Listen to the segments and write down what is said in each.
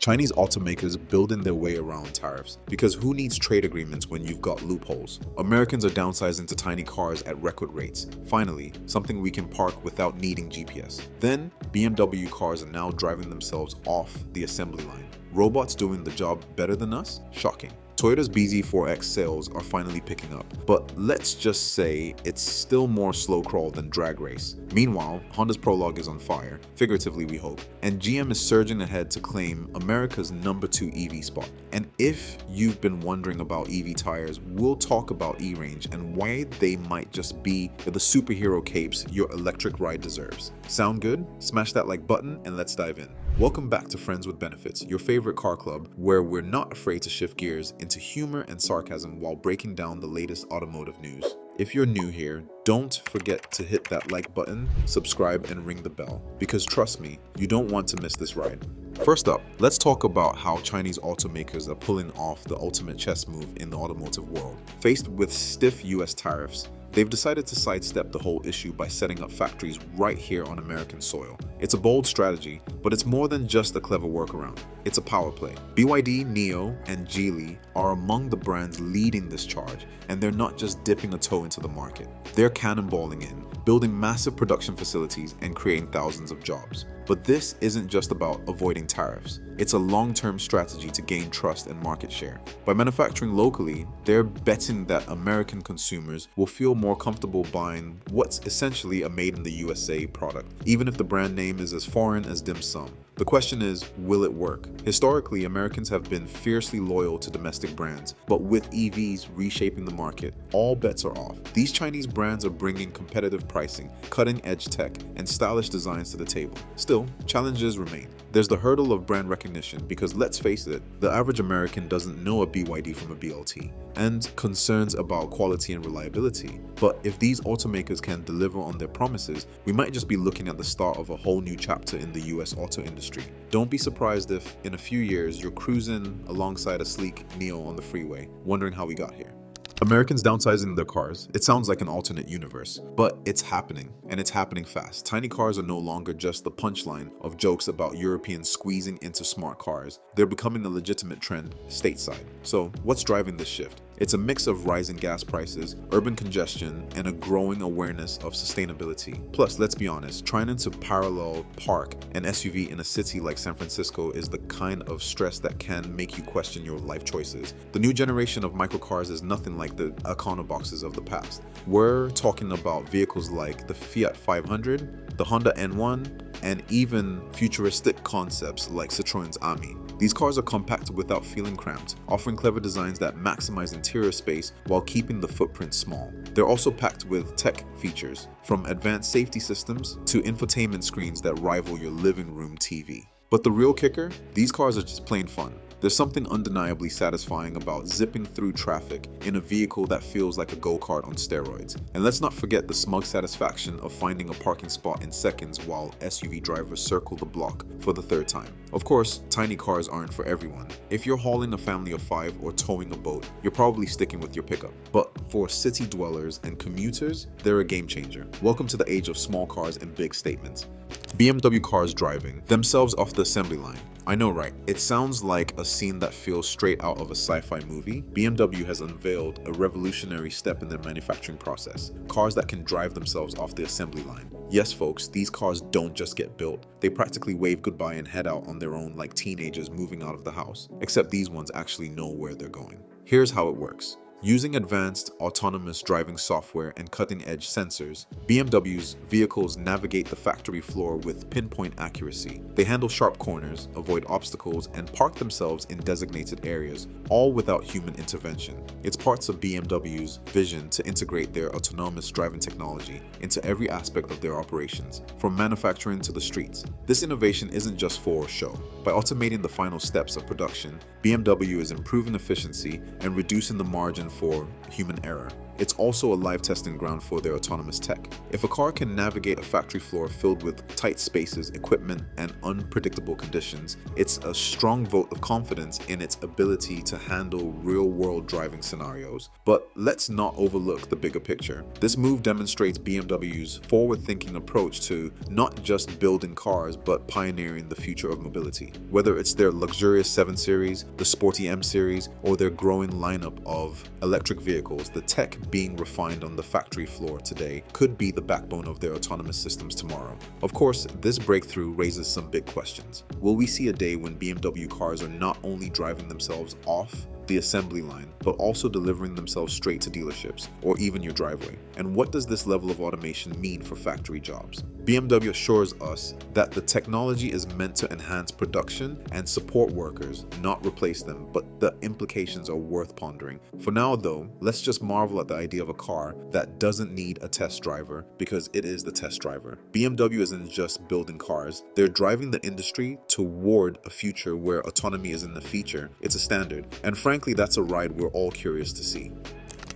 Chinese automakers building their way around tariffs, because who needs trade agreements when you've got loopholes? Americans are downsizing to tiny cars at record rates. Finally, something we can park without needing GPS. Then, BMW cars are now driving themselves off the assembly line. Robots doing the job better than us? Shocking. Toyota's BZ4X sales are finally picking up, but let's just say it's still more slow crawl than drag race. Meanwhile, Honda's Prologue is on fire, figuratively we hope, and GM is surging ahead to claim America's #2 EV spot. And if you've been wondering about EV tires, we'll talk about eRange and why they might just be the superhero capes your electric ride deserves. Sound good? Smash that like button and let's dive in. Welcome back to Friends with Benefits, your favorite car club, where we're not afraid to shift gears into humor and sarcasm while breaking down the latest automotive news. If you're new here, don't forget to hit that like button, subscribe, and ring the bell, because trust me, you don't want to miss this ride. First up, let's talk about how Chinese automakers are pulling off the ultimate chess move in the automotive world. Faced with stiff US tariffs, they've decided to sidestep the whole issue by setting up factories right here on American soil. It's a bold strategy, but it's more than just a clever workaround. It's a power play. BYD, NIO, and Geely are among the brands leading this charge, and they're not just dipping a toe into the market. They're cannonballing in, building massive production facilities and creating thousands of jobs. But this isn't just about avoiding tariffs. It's a long-term strategy to gain trust and market share. By manufacturing locally, they're betting that American consumers will feel more comfortable buying what's essentially a made in the USA product, even if the brand name is as foreign as dim sum. The question is, will it work? Historically, Americans have been fiercely loyal to domestic brands, but with EVs reshaping the market, all bets are off. These Chinese brands are bringing competitive pricing, cutting-edge tech, and stylish designs to the table. Still, challenges remain. There's the hurdle of brand recognition, because let's face it, the average American doesn't know a BYD from a BLT, and concerns about quality and reliability. But if these automakers can deliver on their promises, we might just be looking at the start of a whole new chapter in the US auto industry. Don't be surprised if, in a few years, you're cruising alongside a sleek NIO on the freeway, wondering how we got here. Americans downsizing their cars. It sounds like an alternate universe, but it's happening, and it's happening fast. Tiny cars are no longer just the punchline of jokes about Europeans squeezing into smart cars. They're becoming a legitimate trend stateside. So what's driving this shift? It's a mix of rising gas prices, urban congestion, and a growing awareness of sustainability. Plus, let's be honest, trying to parallel park an SUV in a city like San Francisco is the kind of stress that can make you question your life choices. The new generation of microcars is nothing like the Econoboxes of the past. We're talking about vehicles like the Fiat 500, the Honda N1, and even futuristic concepts like Citroen's Ami. These cars are compact without feeling cramped, offering clever designs that maximize interior space while keeping the footprint small. They're also packed with tech features, from advanced safety systems to infotainment screens that rival your living room TV. But the real kicker? These cars are just plain fun. There's something undeniably satisfying about zipping through traffic in a vehicle that feels like a go-kart on steroids. And let's not forget the smug satisfaction of finding a parking spot in seconds while SUV drivers circle the block for the third time. Of course, tiny cars aren't for everyone. If you're hauling a family of 5 or towing a boat, you're probably sticking with your pickup. But for city dwellers and commuters, they're a game changer. Welcome to the age of small cars and big statements. BMW cars driving themselves off the assembly line. I know, right? It sounds like a scene that feels straight out of a sci-fi movie. BMW has unveiled a revolutionary step in their manufacturing process. Cars that can drive themselves off the assembly line. Yes, folks, these cars don't just get built. They practically wave goodbye and head out on their own like teenagers moving out of the house. Except these ones actually know where they're going. Here's how it works. Using advanced autonomous driving software and cutting-edge sensors, BMW's vehicles navigate the factory floor with pinpoint accuracy. They handle sharp corners, avoid obstacles, and park themselves in designated areas, all without human intervention. It's parts of BMW's vision to integrate their autonomous driving technology into every aspect of their operations, from manufacturing to the streets. This innovation isn't just for show. By automating the final steps of production, BMW is improving efficiency and reducing the margin for human error. it's also a live testing ground for their autonomous tech. If a car can navigate a factory floor filled with tight spaces, equipment, and unpredictable conditions, it's a strong vote of confidence in its ability to handle real-world driving scenarios. But let's not overlook the bigger picture. This move demonstrates BMW's forward-thinking approach to not just building cars, but pioneering the future of mobility. Whether it's their luxurious 7 Series, the sporty M Series, or their growing lineup of electric vehicles, the tech being refined on the factory floor today could be the backbone of their autonomous systems tomorrow. Of course, this breakthrough raises some big questions. Will we see a day when BMW cars are not only driving themselves off the assembly line, but also delivering themselves straight to dealerships or even your driveway? And what does this level of automation mean for factory jobs? BMW assures us that the technology is meant to enhance production and support workers, not replace them, but the implications are worth pondering. For now though, let's just marvel at the idea of a car that doesn't need a test driver, because it is the test driver. BMW isn't just building cars, they're driving the industry toward a future where autonomy isn't a feature, it's a standard. And frankly, that's a ride we're all curious to see.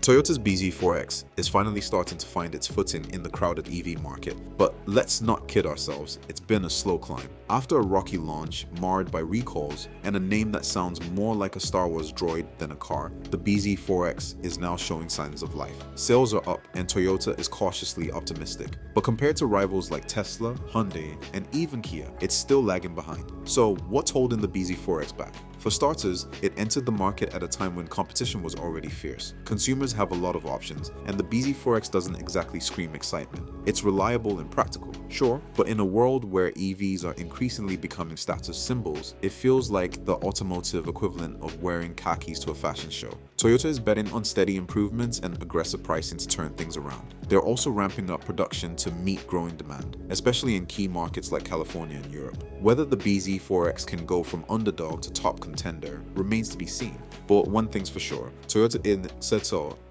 Toyota's bZ4X is finally starting to find its footing in the crowded EV market, but let's not kid ourselves, it's been a slow climb. After a rocky launch marred by recalls and a name that sounds more like a Star Wars droid than a car, the bZ4X is now showing signs of life. Sales are up and Toyota is cautiously optimistic, but compared to rivals like Tesla, Hyundai, and even Kia, it's still lagging behind. So what's holding the bZ4X back? For starters, it entered the market at a time when competition was already fierce. Consumers have a lot of options, and the bZ4X doesn't exactly scream excitement. It's reliable and practical, sure, but in a world where EVs are increasingly becoming status symbols, it feels like the automotive equivalent of wearing khakis to a fashion show. Toyota is betting on steady improvements and aggressive pricing to turn things around. They're also ramping up production to meet growing demand, especially in key markets like California and Europe. Whether the bZ4X can go from underdog to top contender remains to be seen. But one thing's for sure, Toyota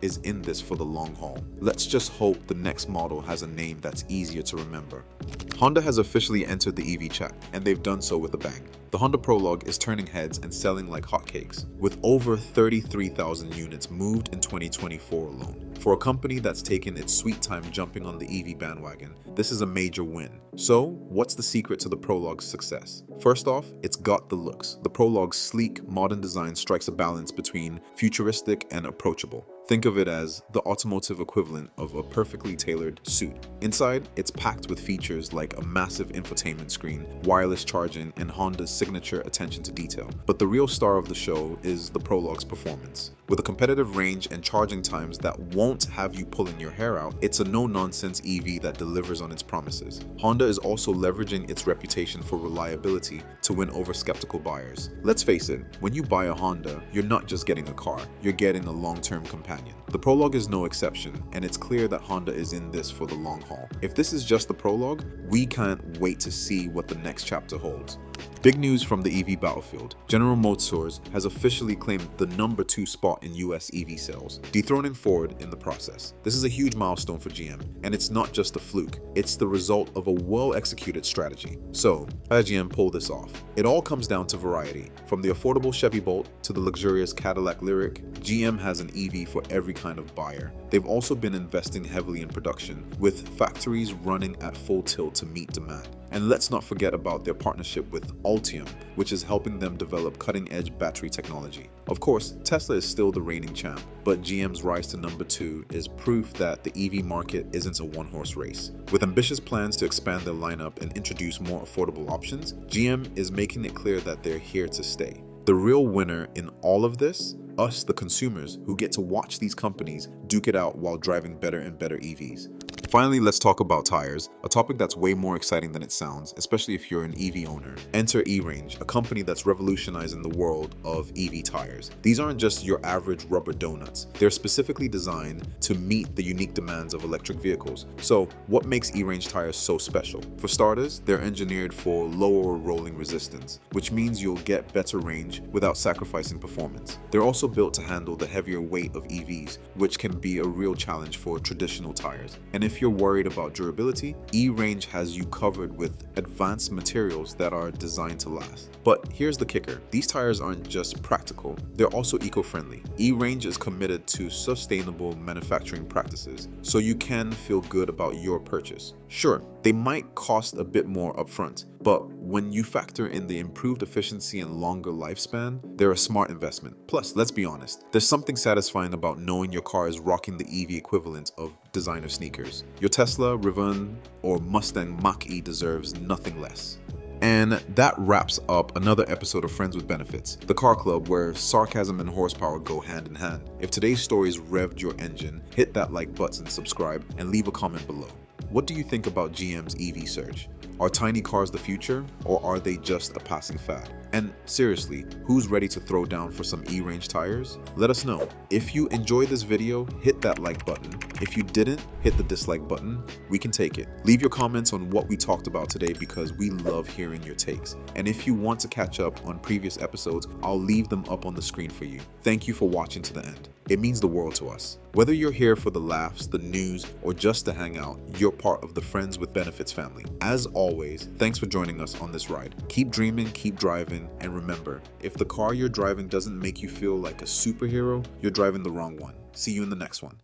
is in this for the long haul. Let's just hope the next model has a name that's easier to remember. Honda has officially entered the EV chat, and they've done so with a bang. The Honda Prologue is turning heads and selling like hotcakes, with over 33,000 units moved in 2024 alone. For a company that's taken its sweet time jumping on the EV bandwagon, this is a major win. So, what's the secret to the Prologue's success? First off, it's got the looks. The Prologue's sleek, modern design strikes a balance between futuristic and approachable. Think of it as the automotive equivalent of a perfectly tailored suit. Inside, it's packed with features like a massive infotainment screen, wireless charging, and Honda's signature attention to detail. But the real star of the show is the Prologue's performance. With a competitive range and charging times that won't have you pulling your hair out, it's a no-nonsense EV that delivers on its promises. Honda is also leveraging its reputation for reliability to win over skeptical buyers. Let's face it, when you buy a Honda, you're not just getting a car, you're getting a long-term companion. The Prologue is no exception, and it's clear that Honda is in this for the long haul. If this is just the Prologue, we can't wait to see what the next chapter holds. Big news from the EV battlefield. General Motors has officially claimed the #2 spot in US EV sales, dethroning Ford in the process. This is a huge milestone for GM, and it's not just a fluke, it's the result of a well-executed strategy. So, how did GM pull this off? It all comes down to variety. From the affordable Chevy Bolt to the luxurious Cadillac Lyriq, GM has an EV for every kind of buyer. They've also been investing heavily in production, with factories running at full tilt to meet demand. And let's not forget about their partnership with Ultium, which is helping them develop cutting-edge battery technology. Of course, Tesla is still the reigning champ, but GM's rise to #2 is proof that the EV market isn't a one-horse race. With ambitious plans to expand their lineup and introduce more affordable options, GM is making it clear that they're here to stay. The real winner in all of this? Us, the consumers, who get to watch these companies duke it out while driving better and better EVs. Finally, let's talk about tires, a topic that's way more exciting than it sounds, especially if you're an EV owner. Enter eRange, a company that's revolutionizing the world of EV tires. These aren't just your average rubber donuts. They're specifically designed to meet the unique demands of electric vehicles. So, what makes eRange tires so special? For starters, they're engineered for lower rolling resistance, which means you'll get better range without sacrificing performance. They're also also built to handle the heavier weight of EVs, which can be a real challenge for traditional tires. And if you're worried about durability, eRange has you covered with advanced materials that are designed to last. But here's the kicker. These tires aren't just practical, they're also eco-friendly. eRange is committed to sustainable manufacturing practices, so you can feel good about your purchase. Sure, they might cost a bit more upfront, but when you factor in the improved efficiency and longer lifespan, they're a smart investment. Plus, let's be honest, there's something satisfying about knowing your car is rocking the EV equivalent of designer sneakers. Your Tesla, Rivian, or Mustang Mach-E deserves nothing less. And that wraps up another episode of Friends with Benefits, the car club where sarcasm and horsepower go hand in hand. If today's stories revved your engine, hit that like button, subscribe, and leave a comment below. What do you think about GM's EV surge? Are tiny cars the future, or are they just a passing fad? And seriously, who's ready to throw down for some eRange tires? Let us know. If you enjoyed this video, hit that like button. If you didn't, hit the dislike button. We can take it. Leave your comments on what we talked about today because we love hearing your takes. And if you want to catch up on previous episodes, I'll leave them up on the screen for you. Thank you for watching to the end. It means the world to us. Whether you're here for the laughs, the news, or just to hang out, you're part of the Friends with Benefits family. As always, thanks for joining us on this ride. Keep dreaming, keep driving, and remember, if the car you're driving doesn't make you feel like a superhero, you're driving the wrong one. See you in the next one.